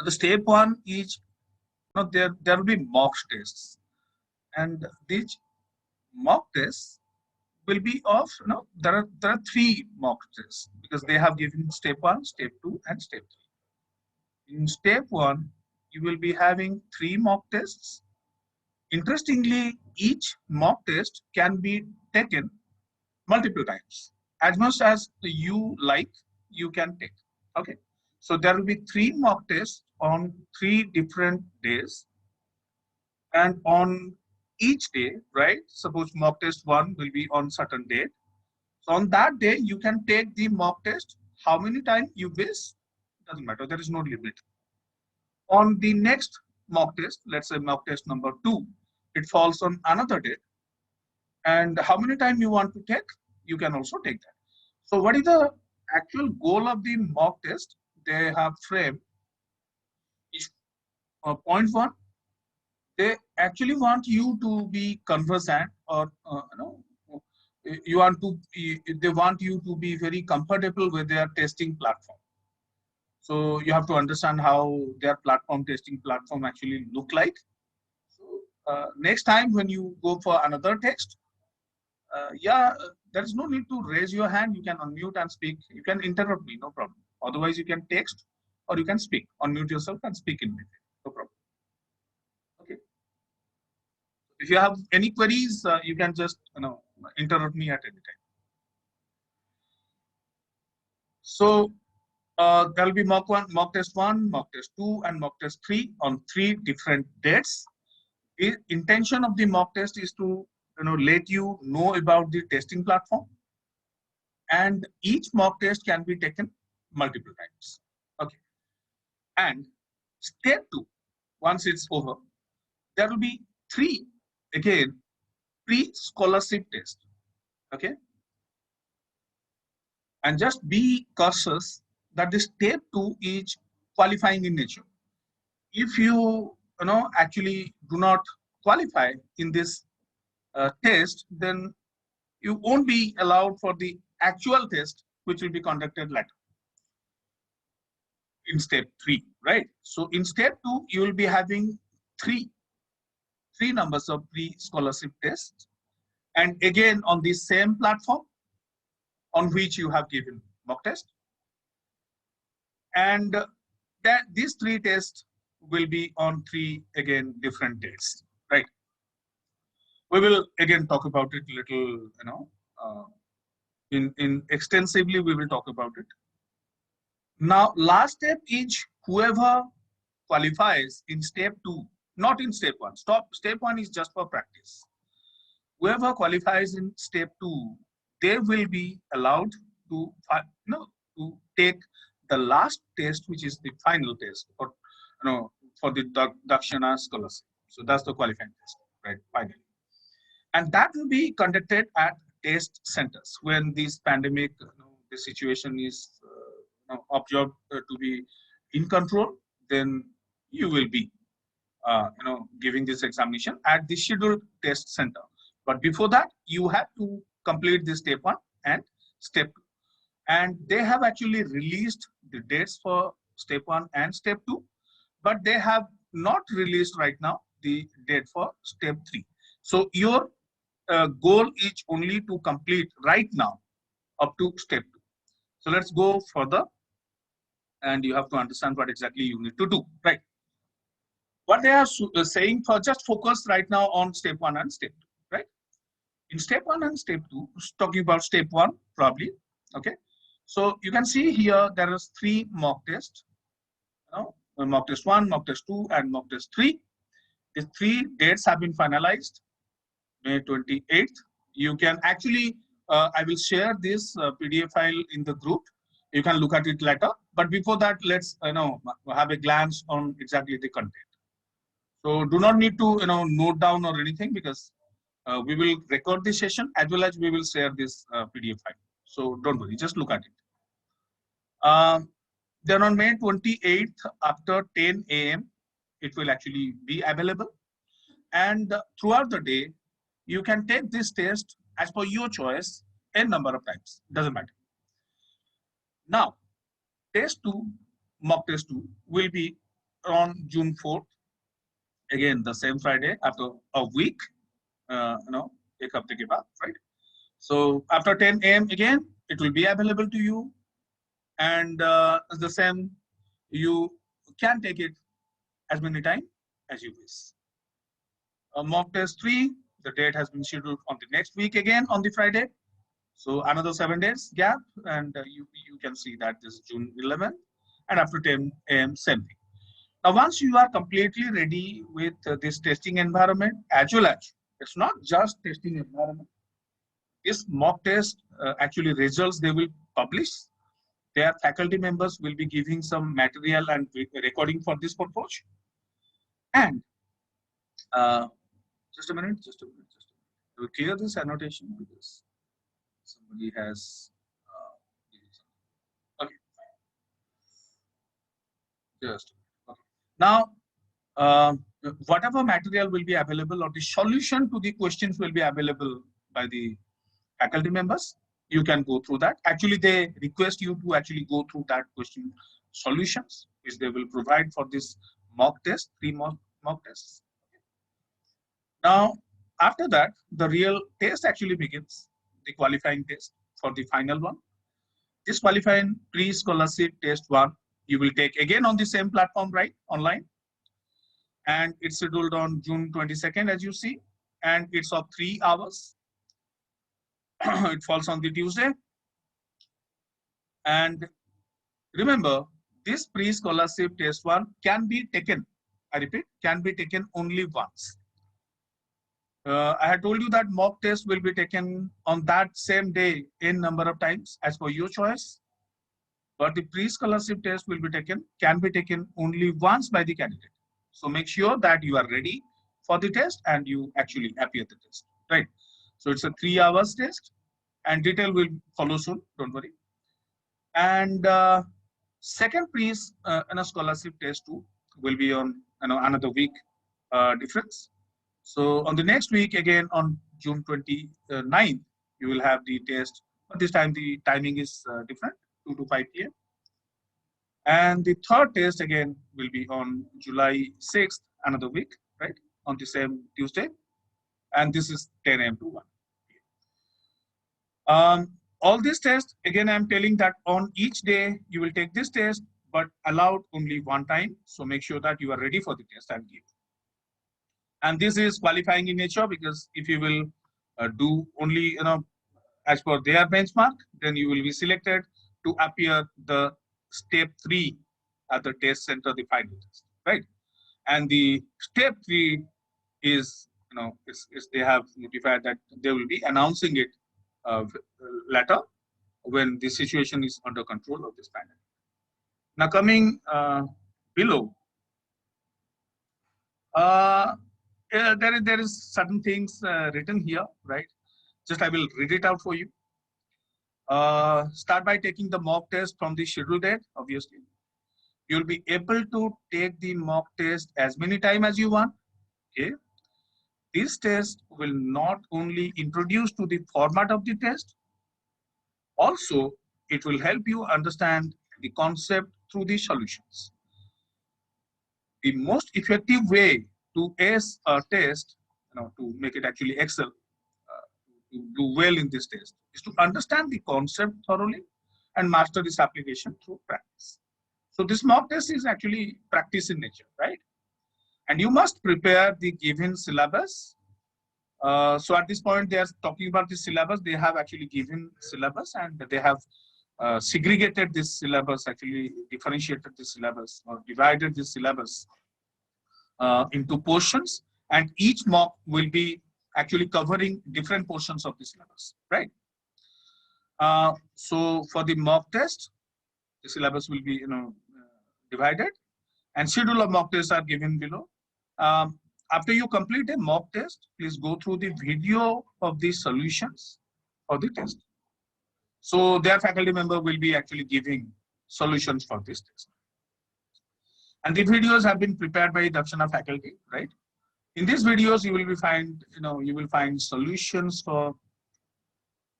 The step one is, there will be mock tests, and these mock tests will be of, there are three mock tests because they have given step one, step two, and step three. In step one, you will be having three mock tests. Interestingly, each mock test can be taken multiple times. As much as you like, you can take. Okay. So there will be three mock tests on 3 different days. And on each day, right? Suppose mock test one will be on certain date. So on that day, you can take the mock test. How many times you wish, doesn't matter. There is no limit. On the next mock test, let's say mock test number 2, it falls on another date. And how many times you want to take, you can also take that. So what is the actual goal of the mock test? They have framed is point one. They actually want you to be conversant, or you want to. They want you to be very comfortable with their testing platform. So you have to understand how their testing platform actually look like. So next time when you go for another text, there is no need to raise your hand. You can unmute and speak. You can interrupt me, no problem. Otherwise, you can text or you can speak. Unmute yourself and speak in between, no problem. Okay. If you have any queries, you can just interrupt me at any time. So there will be mock test one, mock test two, and mock test three on 3 different dates. The intention of the mock test is to let you know about the testing platform, and each mock test can be taken multiple times. Okay. And step 2, once it's over, there will be 3 again pre-scholarship tests. Okay. And just be cautious that the step 2 is qualifying in nature. If you actually do not qualify in this test, then you won't be allowed for the actual test, which will be conducted later in step 3, right? So in step 2, you will be having three numbers of pre-scholarship tests, and again on the same platform on which you have given mock test, and that these 3 tests will be on 3 again different dates, right? We will again talk about it little, in extensively we will talk about it. Now, last step is whoever qualifies in step 2, not in step 1. Step 1 is just for practice. Whoever qualifies in step 2, they will be allowed to to take the last test, which is the final test for the Dakshina scholarship. So that's the qualifying test, right? Finally. And that will be conducted at test centers when this pandemic, the situation is observed to be in control. Then you will be, giving this examination at the scheduled test center. But before that, you have to complete this step 1 and step 2. And they have actually released the dates for step 1 and step 2, but they have not released right now the date for step 3. So your goal is only to complete right now up to step 2. So let's go further, and you have to understand what exactly you need to do, right? What they are saying, for just focus right now on step 1 and step 2, right? In step 1 and step 2, talking about step 1 probably, okay? So you can see here there is 3 mock tests, mock test 1, mock test 2, and mock test 3. The 3 dates have been finalized. May 28th. You can actually, I will share this PDF file in the group. You can look at it later. But before that, let's have a glance on exactly the content. So do not need to note down or anything, because we will record this session as well as we will share this PDF file. So don't worry, just look at it. Then on May 28th after 10 a.m. it will actually be available, and throughout the day you can take this test as per your choice n number of times, doesn't matter. Now, test 2, mock test 2 will be on June 4th, again the same Friday after a week, ek hafte ke baad, right? So after 10 a.m. again, it will be available to you, and the same, you can take it as many times as you wish. Mock test 3, the date has been scheduled on the next week again on the Friday. So another 7 days gap, and you can see that this is June 11th, and after 10 a.m. same thing. Now, once you are completely ready with this testing environment, as well as it's not just testing environment. This mock test actually results they will publish. Their faculty members will be giving some material and recording for this purpose. And just a minute. We'll clear this annotation because somebody has. Okay. Just okay. Now, whatever material will be available or the solution to the questions will be available by the faculty members. You can go through that. Actually, they request you to actually go through that question solutions, which they will provide for this mock test, 3 mock tests. Now, after that, the real test actually begins, the qualifying test for the final one. This qualifying pre-scholarship test 1, you will take again on the same platform, right, online. And it's scheduled on June 22nd, as you see, and it's of 3 hours. It falls on the Tuesday. And remember, this pre-scholarship test 1 can be taken, I repeat, can be taken only once. I had told you that mock test will be taken on that same day in number of times as per your choice. But the pre-scholarship test will be taken, can be taken only once by the candidate. So make sure that you are ready for the test and you actually appear the test, right? So it's a 3 hours test, and detail will follow soon, don't worry. And second scholarship test 2 will be on another week difference. So on the next week, again on June 29th, you will have the test, but this time the timing is different, 2 to 5 p.m. And the third test again will be on July 6th, another week, right, on the same Tuesday. And this is 10 a.m. to 1 p.m. All these tests, again, I'm telling that on each day you will take this test, but allowed only one time. So make sure that you are ready for the test and give. And this is qualifying in nature, because if you will do only, as per their benchmark, then you will be selected to appear the step 3 at the test center, the final test, right? And the step 3 is, they have notified that they will be announcing it later when the situation is under control of this pandemic. Now coming below, there is certain things written here, right? Just I will read it out for you. Start by taking the mock test from the scheduled date, obviously. You'll be able to take the mock test as many times as you want, okay? This test will not only introduce to the format of the test, also it will help you understand the concept through the solutions. The most effective way to ace a test, to make it actually excel, to do well in this test, is to understand the concept thoroughly and master this application through practice. So this mock test is actually practice in nature, right? And you must prepare the given syllabus. So at this point, they are talking about the syllabus. They have actually given syllabus, and they have segregated this syllabus, actually differentiated the syllabus or divided the syllabus into portions, and each mock will be actually covering different portions of the syllabus, right? So for the mock test, the syllabus will be divided, and schedule of mock tests are given below. After you complete a mock test, please go through the video of the solutions for the test. So their faculty member will be actually giving solutions for this test. And the videos have been prepared by Dakshana faculty, right? In these videos, you will find solutions for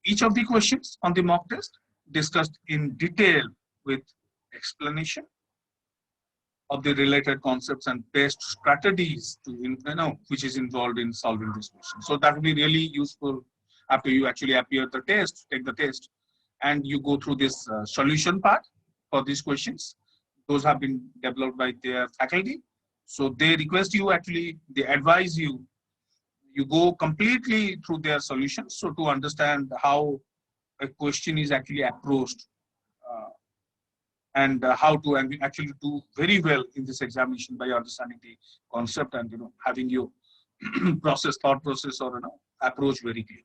each of the questions on the mock test discussed in detail with explanation. of the related concepts and best strategies to, which is involved in solving this question. So that will be really useful after you actually appear the test, take the test, and you go through this solution part for these questions. Those have been developed by their faculty. So they request you, actually, they advise you, you go completely through their solutions. So to understand how a question is actually approached, and how to actually do very well in this examination by understanding the concept and having your thought process, or approach very clear.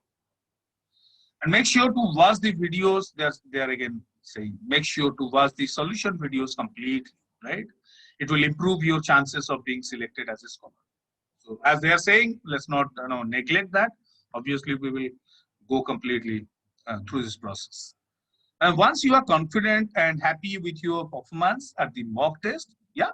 And make sure to watch the videos. They're again saying, make sure to watch the solution videos completely, right? It will improve your chances of being selected as a scholar. So as they are saying, let's not neglect that. Obviously, we will go completely through this process. And once you are confident and happy with your performance at the mock test, yeah,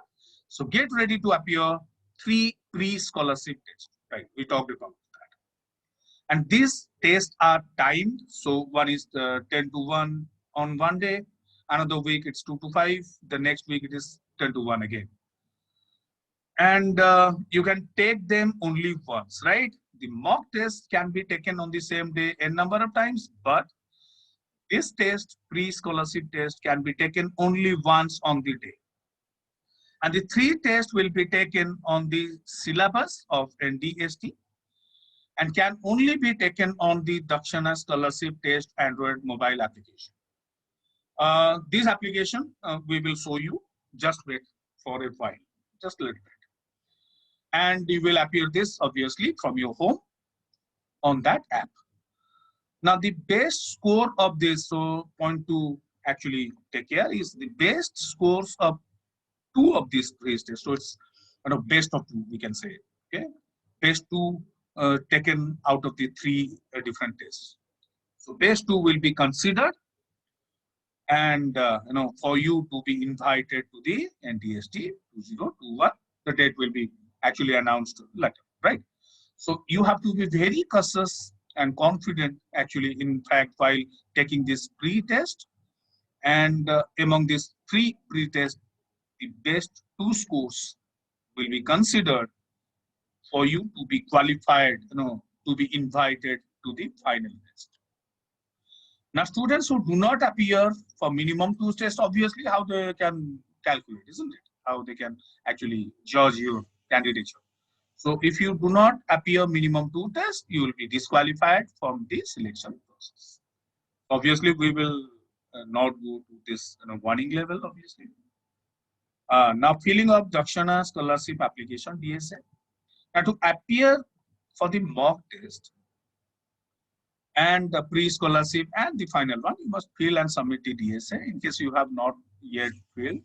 so get ready to appear 3 pre-scholarship tests, right? We talked about that. And these tests are timed. So one is 10 to 1 on one day, another week it's 2 to 5, the next week it is 10 to 1 again. And you can take them only once, right? The mock test can be taken on the same day a number of times, but this test, pre-scholarship test, can be taken only once on the day. And the 3 tests will be taken on the syllabus of NDST and can only be taken on the Dakshana Scholarship Test Android mobile application. This application we will show you. Just wait for a while, just a little bit. And you will appear this obviously from your home on that app. Now the best score of this, so point to actually take care, is the best scores of 2 of these tests. So it's best of 2, we can say. Okay, best 2 taken out of the 3 different tests. So best 2 will be considered, and for you to be invited to the NDST 2021. The date will be actually announced later, right? So you have to be very cautious and confident, actually, in fact, while taking this pre-test. And among these 3 pre-tests, the best 2 scores will be considered for you to be qualified, to be invited to the final test. Now, students who do not appear for minimum 2 tests, obviously, how they can calculate, isn't it? How they can actually judge your candidature. So if you do not appear minimum 2 tests, you will be disqualified from the selection process. Obviously, we will not go to this warning level, obviously. Now, filling up Dakshana Scholarship Application, DSA. Now, to appear for the mock test and the pre-scholarship and the final one, you must fill and submit the DSA. In case you have not yet filled,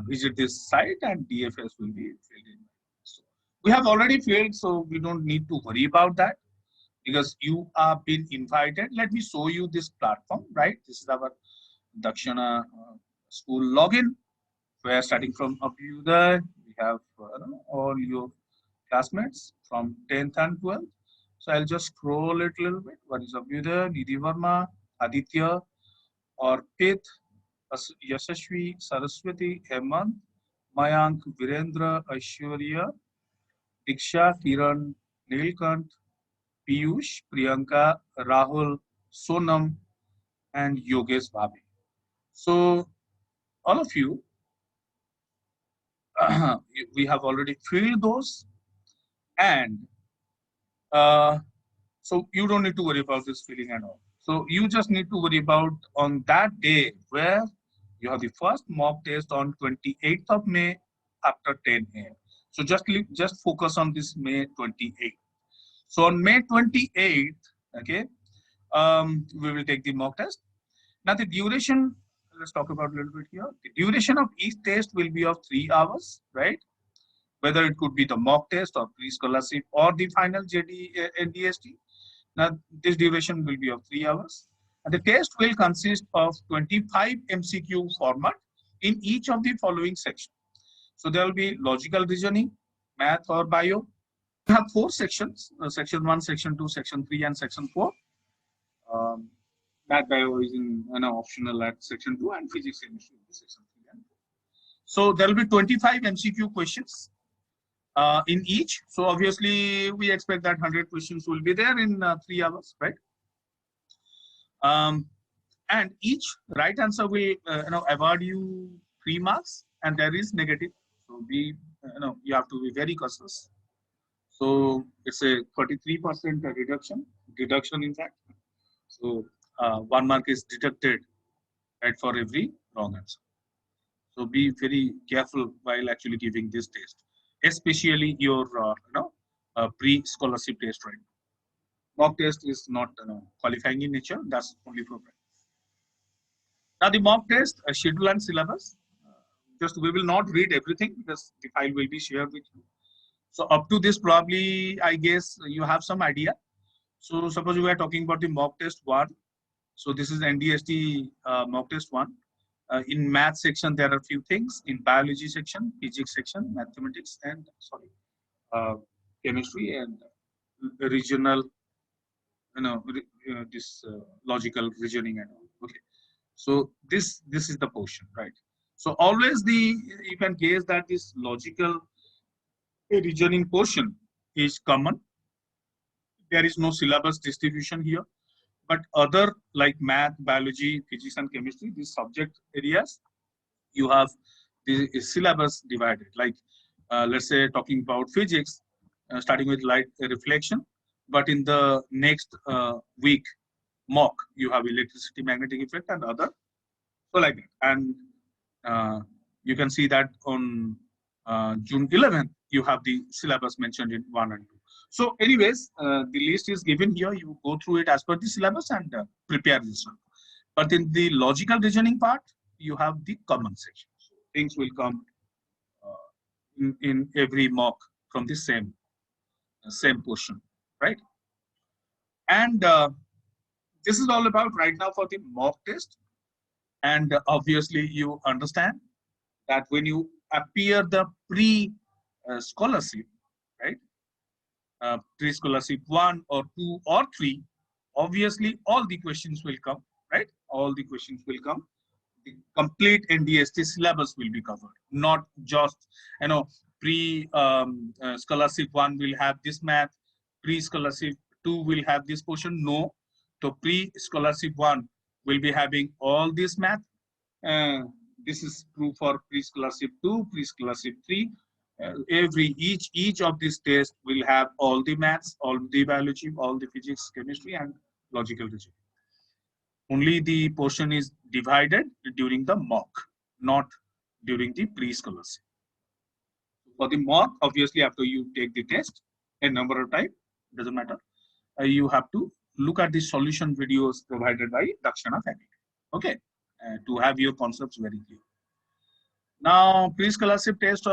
visit this site and DFS will be filled in. So we have already filled, so we don't need to worry about that because you have been invited. Let me show you this platform, right? This is our Dakshana school login, where starting from Abhyuday, we have all your classmates from 10th and 12th. So I'll just scroll it a little bit. What is Abhyuday, Nidhi Verma, Aditya, Arpit, Yashashvi, Saraswati, Hemant, Mayank, Virendra, Aishwarya, Diksha, Kiran, Nilkant, Piyush, Priyanka, Rahul, Sonam, and Yogesh Bhabi. So all of you, we have already filled those, and so you don't need to worry about this filling and all. So you just need to worry about on that day where you have the first mock test on 28th of May after 10 a.m. So just focus on this May 28th. So on May 28th, okay, we will take the mock test. Now the duration, let's talk about a little bit here. The duration of each test will be of 3 hours, right? Whether it could be the mock test or pre-scholarship or the final JD NDST. Now this duration will be of 3 hours. And the test will consist of 25 MCQ format in each of the following sections. So there will be logical reasoning, math or bio. We have 4 sections, section 1, section 2, section 3, and section 4. Math bio is in optional at section 2, and physics chemistry in section 3 and 4. So there will be 25 MCQ questions in each. So obviously we expect that 100 questions will be there in 3 hours, right? And each right answer will award you 3 marks, and there is negative. So you have to be very cautious. So it's a 33% deduction in fact. So 1 mark is deducted, right, for every wrong answer. So be very careful while actually giving this test, especially your pre-scholarship test, right? Mock test is not qualifying in nature. That's only for practice. Now the mock test schedule and syllabus. Just we will not read everything because the file will be shared with you. So up to this, probably I guess you have some idea. So suppose we are talking about the mock test 1. So this is NDST mock test 1. In math section, there are a few things. In biology section, physics section, mathematics, and chemistry and regional, this logical reasoning and all. Okay. So this is the portion, right? So always you can guess that this logical reasoning portion is common. There is no syllabus distribution here, but other like math, biology, physics, and chemistry, these subject areas, you have the syllabus divided. Like let's say talking about physics, starting with light reflection, but in the next week mock you have electricity, magnetic effect, and other. So like that, and you can see that on June 11th you have the syllabus mentioned in 1 and 2. So anyways, the list is given here. You go through it as per the syllabus and prepare this one. But in the logical reasoning part, you have the common section. So things will come in every mock from the same portion, right? And this is all about right now for the mock test. And obviously, you understand that when you appear the pre-scholarship, right? Pre-scholarship 1 or 2 or 3, obviously all the questions will come, right? All the questions will come. The complete NDST syllabus will be covered, not just scholarship 1 will have this math, pre-scholarship 2 will have this portion. No, so pre-scholarship 1 will be having all this math. This is true for pre-scholarship 2, pre-scholarship 3. Each of these tests will have all the maths, all the biology, all the physics, chemistry, and logical reasoning. Only the portion is divided during the mock, not during the pre-scholarship. For the mock, obviously, after you take the test, a number of times, doesn't matter, you have to look at the solution videos provided by Dakshana faculty, okay, to have your concepts very clear. Now, pre-scholarship test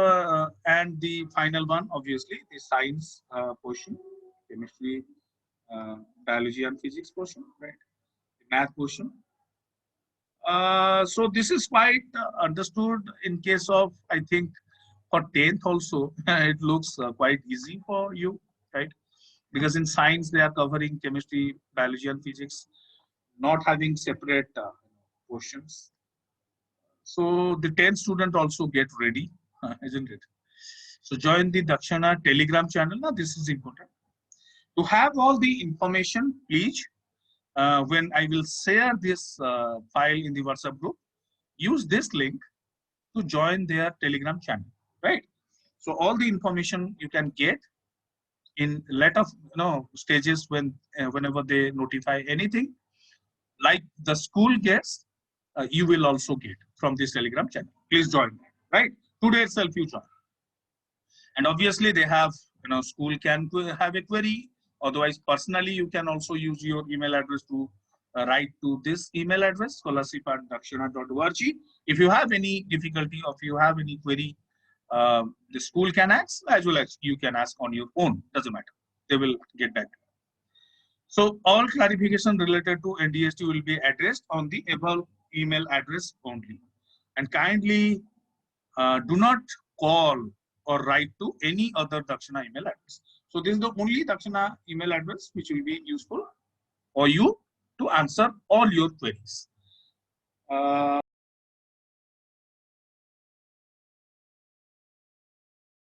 and the final one, obviously, the science portion, chemistry, biology and physics portion, right? The math portion. So this is quite understood in case of, I think, for 10th also, it looks quite easy for you, right? Because in science, they are covering chemistry, biology and physics, not having separate portions. So the 10th student also get ready, isn't it? So join the Dakshana Telegram channel. Now this is important. To have all the information, please, when I will share this file in the WhatsApp group, use this link to join their Telegram channel, right? So all the information you can get in later stages whenever they notify anything, like the school gets, you will also get from this Telegram channel. Please join, right? Today itself you join. And obviously they have, school can have a query. Otherwise, personally, you can also use your email address to write to this email address, scholarship@dakshana.org. If you have any difficulty or if you have any query, the school can ask, as well as you can ask on your own. Doesn't matter. They will get back. So all clarification related to NDST will be addressed on the above email address only. And kindly do not call or write to any other Dakshana email address. So this is the only Dakshana email address which will be useful for you to answer all your queries.